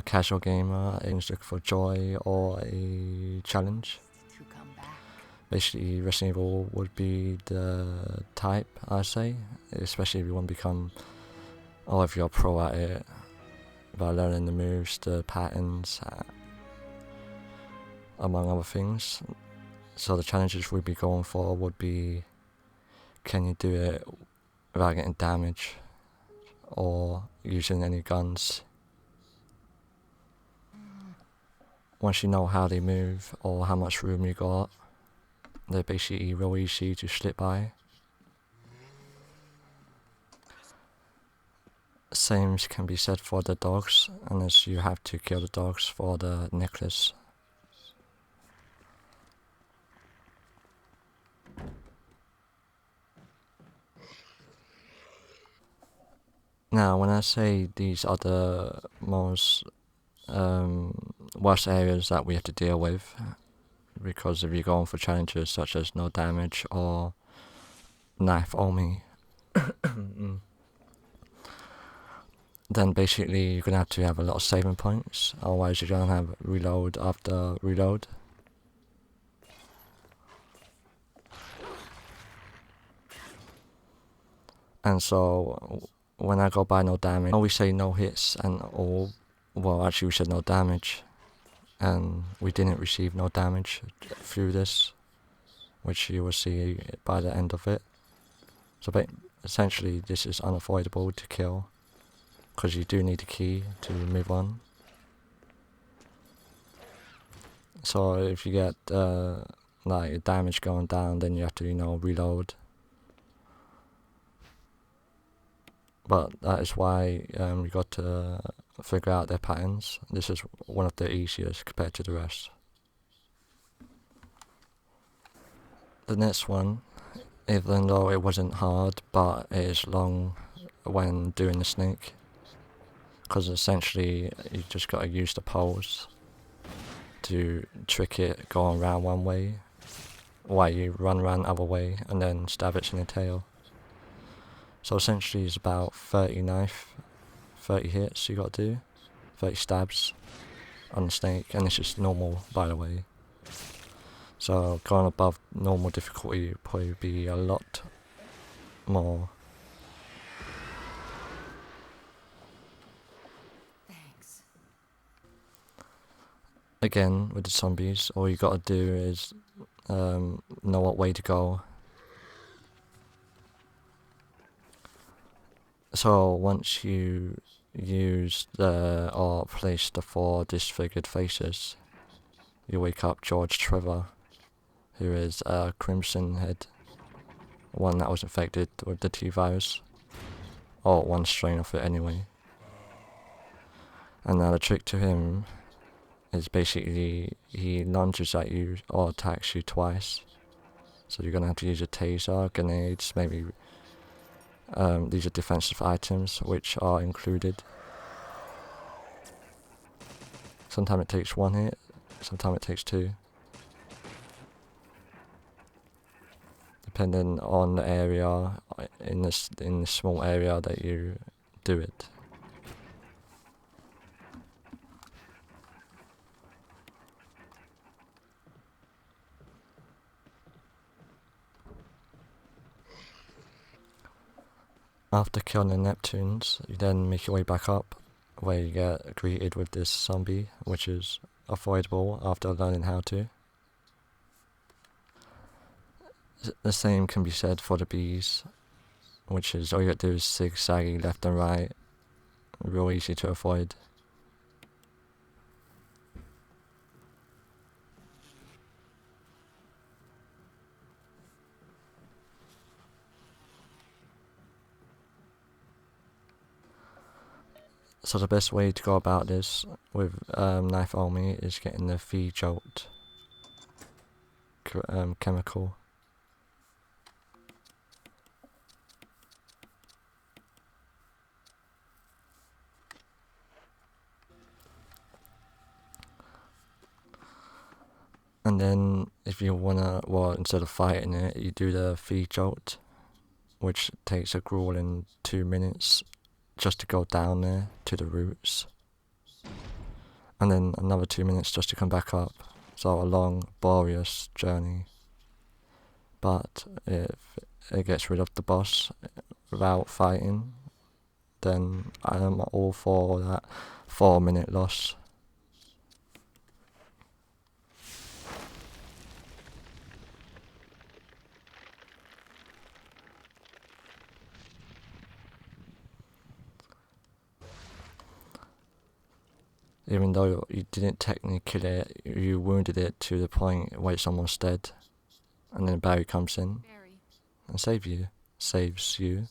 casual gamer is looking for joy or a challenge. Basically, Resident Evil would be the type, I'd say, especially if you want to become, or if you're a pro at it, by learning the moves, the patterns, among other things. So the challenges we'd be going for would be, can you do it without getting damage or using any guns? Once you know how they move or how much room you got, they're basically real easy to slip by. Same can be said for the dogs, unless you have to kill the dogs for the necklace. Now, when I say these are the most worst areas that we have to deal with, because if you're going for challenges such as no damage or knife only, then basically you're gonna have to have a lot of saving points, otherwise you're gonna have reload after reload. And so when I go by no damage, we say no hits and all, well actually we said no damage, and we didn't receive no damage through this, which you will see by the end of it. So essentially this is unavoidable to kill, because you do need a key to move on. So if you get like damage going down, then you have to reload. But that is why we got to figure out their patterns. This is one of the easiest compared to the rest. The next one, even though it wasn't hard, but it is long when doing the snake, because essentially you just got to use the poles to trick it going around one way while you run around the other way and then stab it in the tail. So essentially it's about 30 hits you got to do, 30 stabs on the snake, and this is normal, by the way. So going above normal difficulty would probably be a lot more. Thanks. Again, with the zombies, all you gotta do is know what way to go. So once you use or place the 4 disfigured faces, you wake up George Trevor, who is a Crimson Head, one that was infected with the T-virus, or one strain of it anyway. And now the trick to him is basically he lunges at you or attacks you twice. So you're gonna have to use a taser, grenades, maybe. These are defensive items which are included. Sometimes it takes 1 hit, sometimes it takes 2. Depending on the area, in the small area that you do it. After killing the Neptunes, you then make your way back up, where you get greeted with this zombie, which is avoidable after learning how to. The same can be said for the bees, which is all you got to do is zigzag left and right, real easy to avoid. So the best way to go about this with knife only is getting the V-Jolt chemical. And then if you wanna, well, instead of fighting it, you do the V-Jolt, which takes a grueling 2 minutes just to go down there to the roots. and then another 2 minutes just to come back up. So a long, laborious journey. But if it gets rid of the boss without fighting, then I'm all for that 4-minute loss. Even though you didn't technically kill it, you wounded it to the point where it's almost dead. And then Barry comes in and saves you.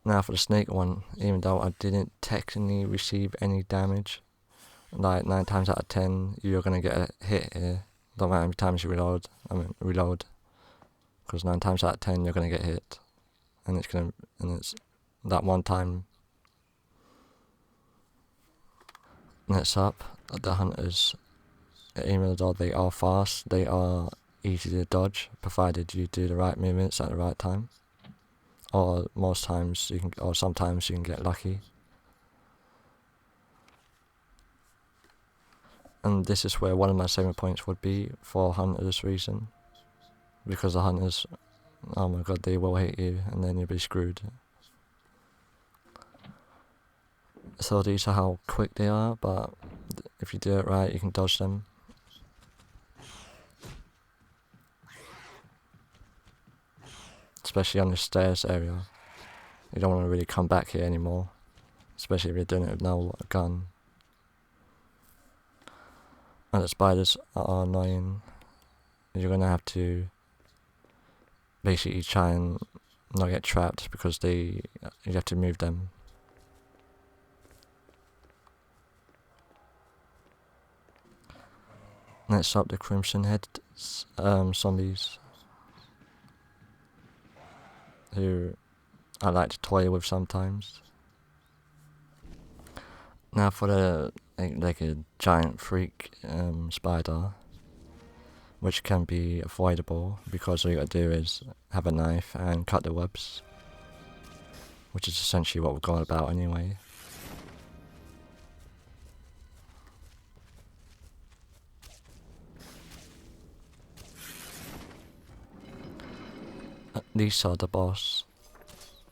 Now for the snake one, even though I didn't technically receive any damage, like 9 times out of 10 you're gonna get a hit here. Don't matter how many times you reload. Because 9 times out of 10 you're gonna get hit. And it's that one time. Next up, the hunters. Even though they are fast, they are easy to dodge, provided you do the right movements at the right time. Or sometimes you can get lucky. And this is where one of my saving points would be for hunters reason. Because the hunters, oh my god, they will hit you and then you'll be screwed. So these are how quick they are, but if you do it right, you can dodge them. Especially on the stairs area. You don't want to really come back here anymore. Especially if you're doing it with no gun. And the spiders are annoying. You're going to have to basically try and not get trapped because you have to move them. Next up, the Crimson Head zombies, who I like to toy with sometimes. Now for the like a giant freak spider, which can be avoidable because all you gotta do is have a knife and cut the webs, which is essentially what we're going about anyway. These are the boss.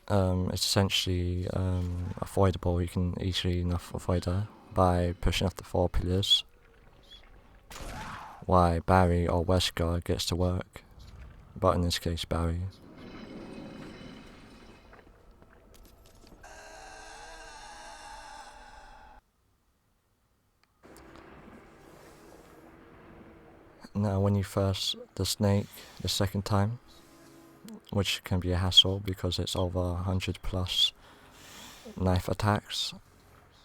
It's essentially avoidable. You can easily enough avoid her by pushing off the 4 pillars. Why Barry or Wesker gets to work, but in this case Barry. Now when you first the snake the second time, which can be a hassle because it's over 100 plus knife attacks.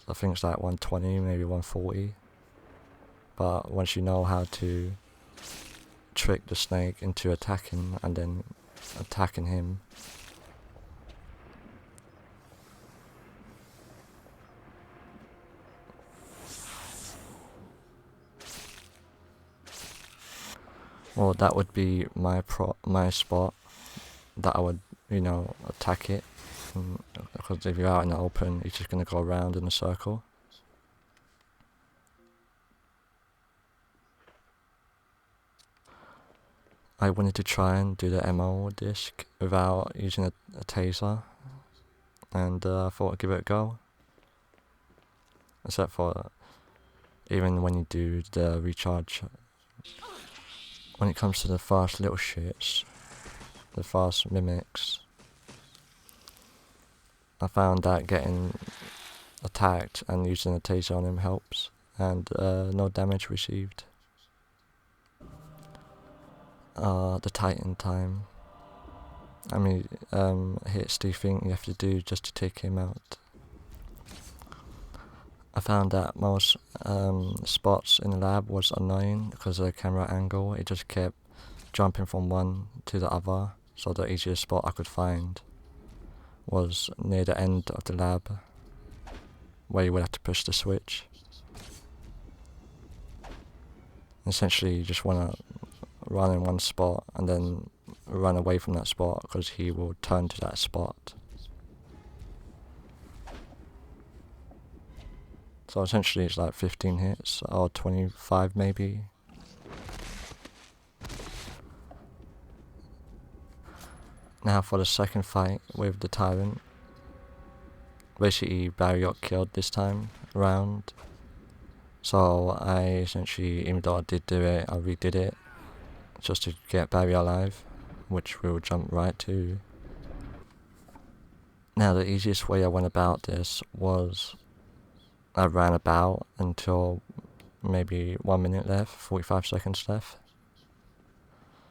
I think it's like 120, maybe 140. But once you know how to trick the snake into attacking and then attacking him, well, that would be my spot that I would, attack it. Because if you're out in the open, you're just going to go around in a circle. I wanted to try and do the ammo disc without using a taser, and I thought I'd give it a go. Except for even when you do the recharge, when it comes to the fast little shits, the fast mimics, I found that getting attacked and using a taser on him helps, and no damage received. The Titan time. How many hits do you think you have to do just to take him out? I found that most spots in the lab was annoying because of the camera angle. It just kept jumping from one to the other, so the easiest spot I could find was near the end of the lab, where you would have to push the switch. Essentially, you just want to run in one spot and then run away from that spot because he will turn to that spot. So essentially it's like 15 hits, or 25 maybe. Now for the second fight with the Tyrant. Basically Barry got killed this time round. So I essentially, even though I did do it, I redid it. Just to get Barry alive, which we'll jump right to. Now the easiest way I went about this was I ran about until maybe 1 minute left, 45 seconds left.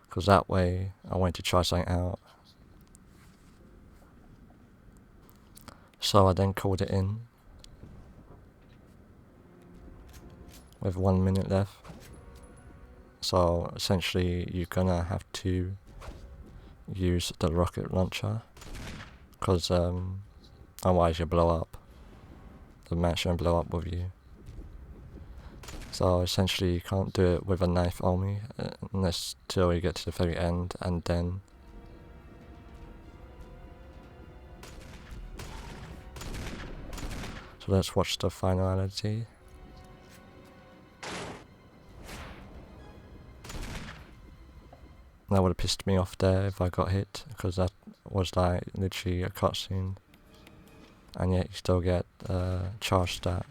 Because that way I wanted to try something out. So I then called it in with 1 minute left. So essentially you're gonna have to use the rocket launcher, because otherwise you'll blow up. The match won't blow up with you. So essentially you can't do it with a knife only, unless till you get to the very end, and then so let's watch the finality. That would have pissed me off there if I got hit, because that was like literally a cutscene, and yet you still get charge stat.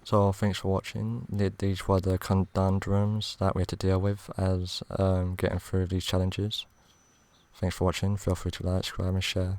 So thanks for watching. These were the conundrums that we had to deal with as getting through these challenges. Thanks for watching. Feel free to like, subscribe and share.